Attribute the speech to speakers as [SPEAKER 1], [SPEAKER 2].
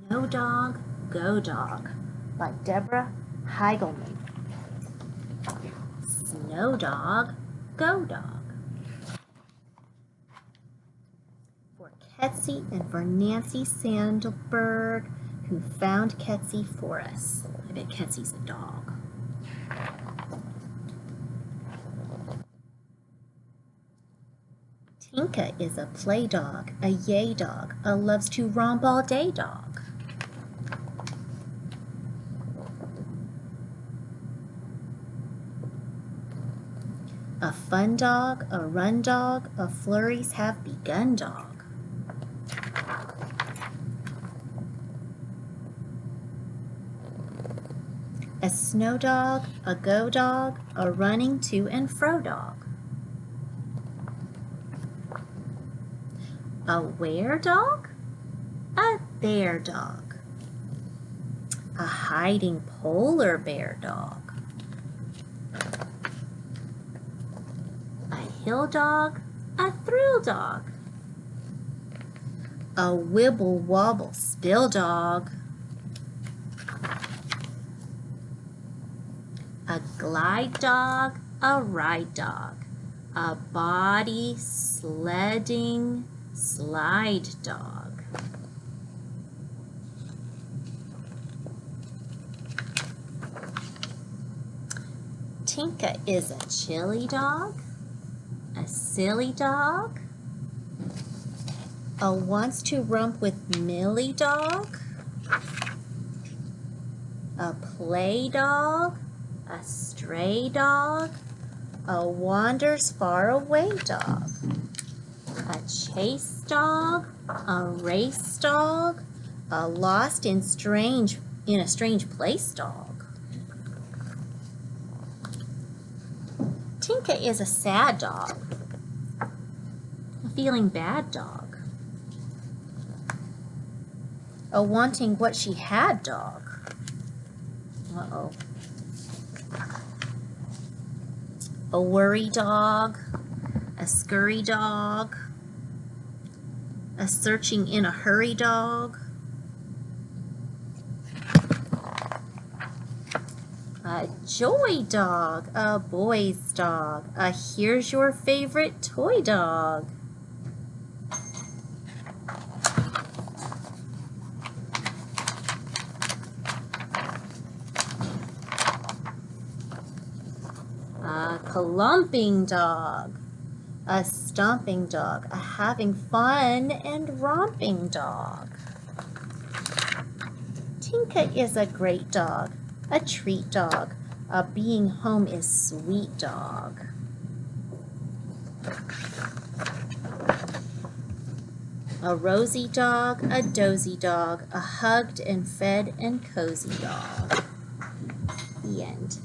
[SPEAKER 1] Snow Dog, Go Dog by Deborah Heigelman. Snow Dog, Go Dog. For Ketsy and for Nancy Sandberg, who found Ketsy for us. I bet Ketsy's a dog. Tinka is a play dog, a yay dog, a loves to romp all day dog. A fun dog, a run dog, a flurries have begun dog. A snow dog, a go dog, a running to and fro dog. A where dog? A there dog. A hiding polar bear dog. A hill dog, a thrill dog. A wibble wobble spill dog. A glide dog, a ride dog. A body sledding slide dog. Tinka is a chilly dog, a silly dog, a wants to romp with Millie dog, a play dog, a stray dog, a wanders far away dog, a chase dog, a race dog, a lost in a strange place dog. Tinka is a sad dog, a feeling bad dog, a wanting what she had dog. Uh-oh. A worry dog, a scurry dog, a searching in a hurry dog, a joy dog, a boy's dog, a here's your favorite toy dog. A clumping dog, a stomping dog, a having fun and romping dog. Tinka is a great dog, a treat dog, a being home is sweet dog. A rosy dog, a dozy dog, a hugged and fed and cozy dog. The end.